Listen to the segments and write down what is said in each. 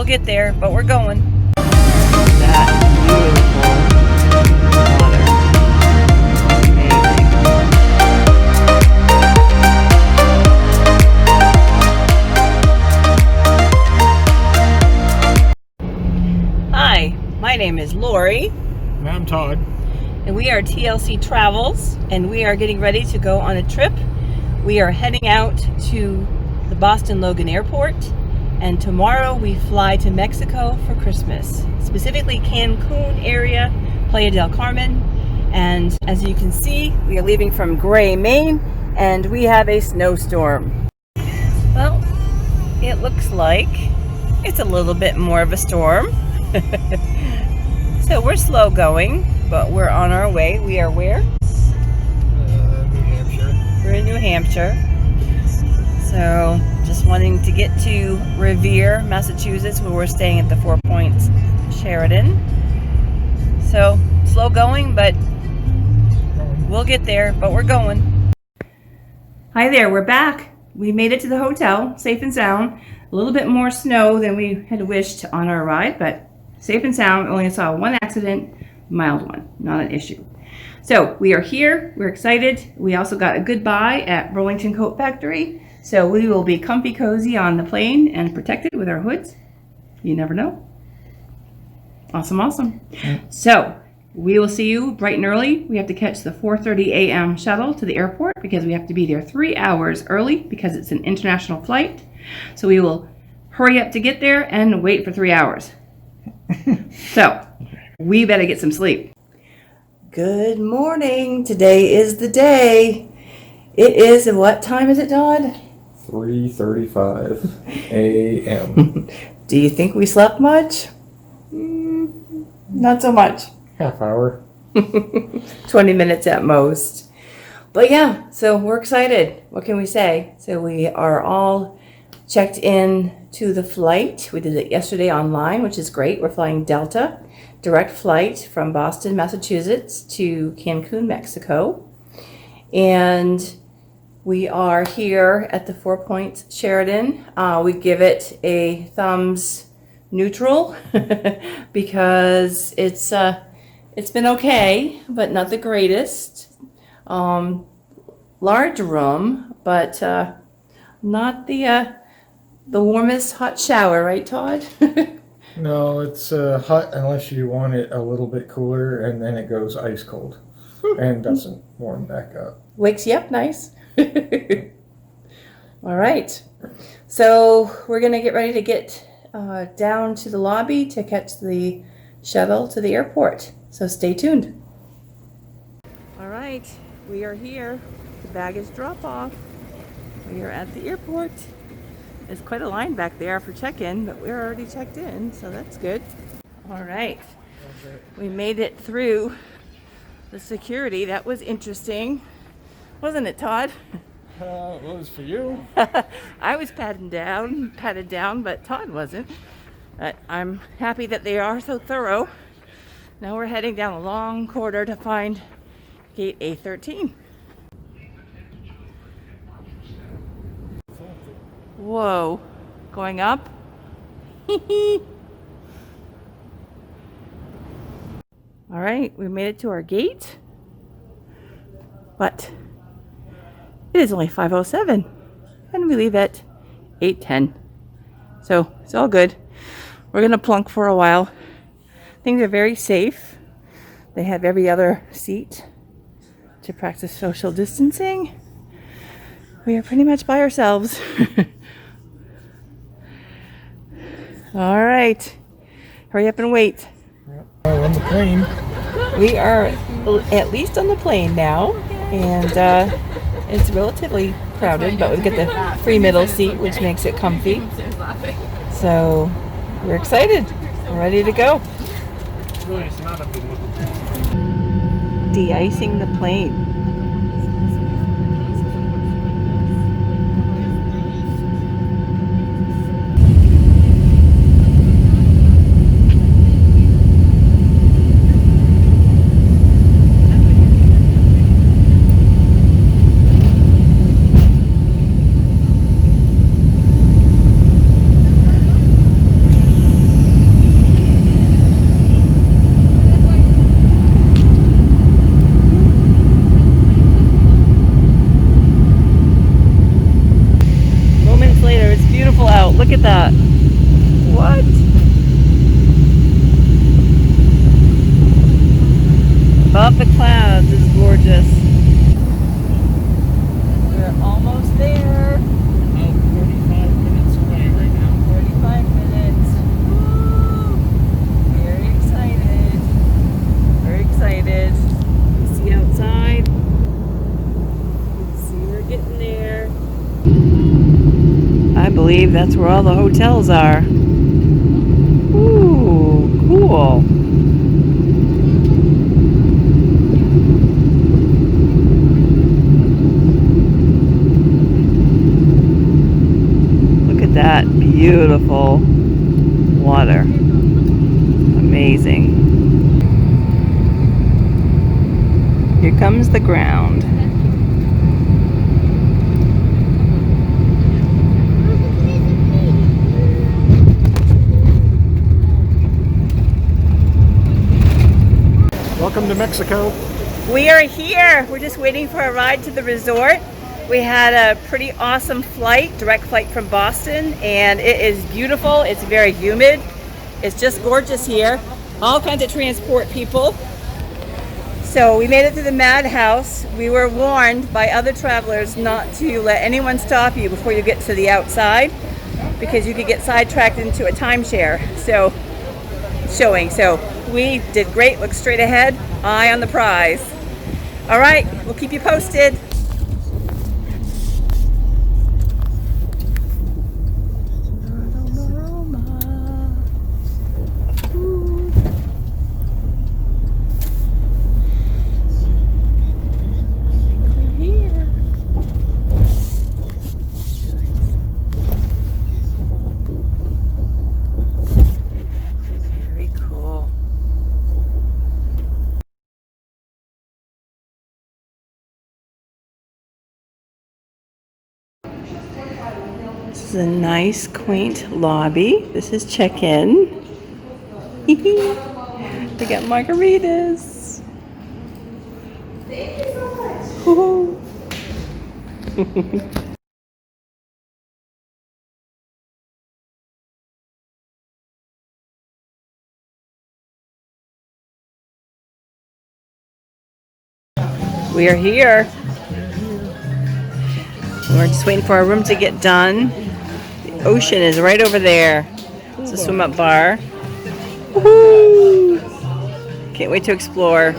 get there, but we're going. That beautiful water. Amazing. Hi, my name is Lori. And I'm Todd. And we are TLC Travels, and we are getting ready to go on a trip. We are heading out to the Boston Logan Airport, and tomorrow we fly to Mexico for Christmas, specifically Cancun area, Playa del Carmen. And as you can see, we are leaving from Gray, Maine, and we have a snowstorm. Well, it looks like it's a little bit more of a storm. So we're slow going, but we're on our way. We are where? New Hampshire. We're in New Hampshire. So just wanting to get to Revere, Massachusetts, where we're staying at the 4 Points Sheraton. So slow going, but we'll get there, but we're going. Hi there, we're back. We made it to the hotel, safe and sound. A little bit more snow than we had wished on our ride, but safe and sound. Only saw one accident, mild one, not an issue. So we are here, we're excited. We also got a good buy at Burlington Coat Factory. So we will be comfy cozy on the plane and protected with our hoods. You never know. Awesome, awesome. So we will see you bright and early. We have to catch the 4:30 a.m. shuttle to the airport because we have to be there 3 hours early because it's an international flight. So we will hurry up to get there and wait for 3 hours. So we better get some sleep. Good morning. Today is the day. It is, what time is it, Todd? 3:35 a.m. Do you think we slept much? Not so much. Half hour. 20 minutes at most. But yeah, so we're excited. What can we say? So we are all checked in to the flight. We did it yesterday online, which is great. We're flying Delta, direct flight from Boston, Massachusetts to Cancun, Mexico. And we are here at the 4 Points Sheraton. We give it a thumbs neutral because it's been okay, but not the greatest. Large room, but not the warmest hot shower, right, Todd? No, it's hot unless you want it a little bit cooler, and then it goes ice cold and doesn't warm back up. Wakes you up nice. All right. So we're going to get ready to get down to the lobby to catch the shuttle to the airport. So stay tuned. All right. We are here. The baggage drop off. We are at the airport. There's quite a line back there for check-in, but we're already checked in, so that's good. All right. We made it through the security. That was interesting. Wasn't it, Todd? It was for you. I was patted down, but Todd wasn't. But I'm happy that they are so thorough. Now we're heading down a long corridor to find gate A13. Whoa, going up? All right, we made it to our gate, but it is only 5:07 and we leave at 8:10. So it's all good. We're gonna plunk for a while. Things are very safe. They have every other seat to practice social distancing. We are pretty much by ourselves. All right, hurry up and wait. We're on the plane. We are at least on the plane now, and it's relatively crowded, but we get the free middle seat, which makes it comfy. So we're excited. We're ready to go. De-icing the plane. beautiful out. Look at that. What? Above the clouds is gorgeous. We're almost there. About 45 minutes away right now. 45 minutes. Woo! Very excited. Very excited. See outside. See we're getting there. I believe that's where all the hotels are. Ooh, cool. Look at that beautiful water. Amazing. Here comes the ground. Welcome to Mexico. We are here. We're just waiting for a ride to the resort. We had a pretty awesome flight, direct flight from Boston, and it is beautiful. It's very humid. It's just gorgeous here. All kinds of transport people. So we made it through the madhouse. We were warned by other travelers not to let anyone stop you before you get to the outside because you could get sidetracked into a timeshare. So we did great. Look straight ahead. Eye on the prize. All right, we'll keep you posted. Dorado Maroma. Ooh. We're here. Very cool. This is a nice, quaint lobby. This is check-in. They got margaritas. Thank you so much. We are here. We're just waiting for our room to get done. The ocean is right over there. It's a swim-up bar. Woohoo! Can't wait to explore.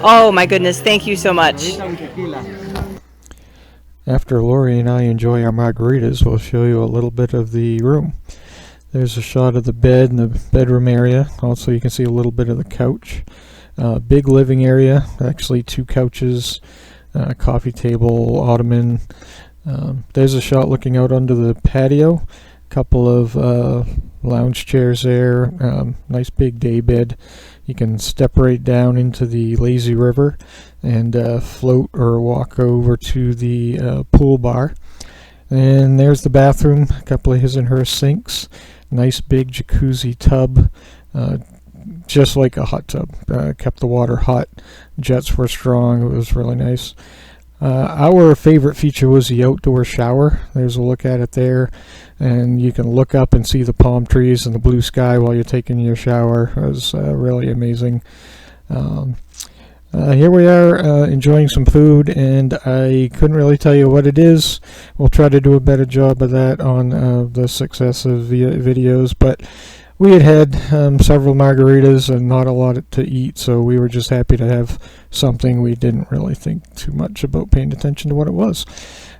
Oh my goodness, thank you so much. After Lori and I enjoy our margaritas, we'll show you a little bit of the room. There's a shot of the bed and the bedroom area. Also, you can see a little bit of the couch. Big living area, actually 2 couches, coffee table, ottoman. There's a shot looking out onto the patio. Couple of lounge chairs there. Nice big day bed. You can step right down into the lazy river and float or walk over to the pool bar. And there's the bathroom. A couple of his and her sinks. Nice big jacuzzi tub. Just like a hot tub. Kept the water hot. Jets were strong. It was really nice. Our favorite feature was the outdoor shower. There's a look at it there, and you can look up and see the palm trees and the blue sky while you're taking your shower. It was really amazing. Here we are enjoying some food, and I couldn't really tell you what it is. We'll try to do a better job of that on the successive videos, but we had several margaritas and not a lot to eat, so we were just happy to have something. We didn't really think too much about paying attention to what it was.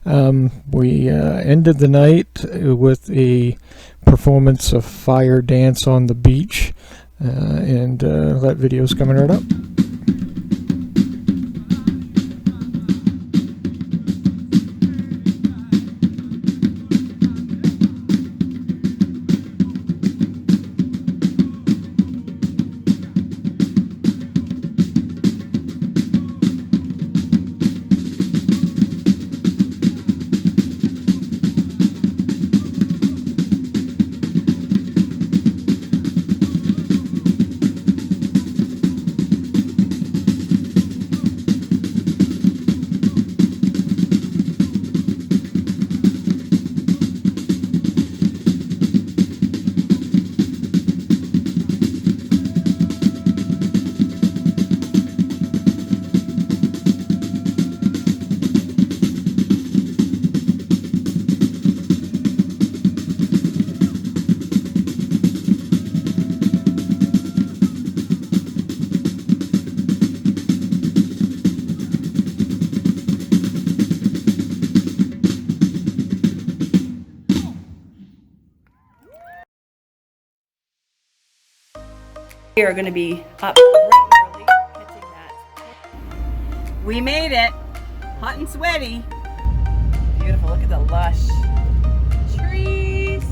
We ended the night with a performance of fire dance on the beach, and that video is coming right up. We are going to be up bright early catching that. We made it. Hot and sweaty. Beautiful. Look at the lush trees.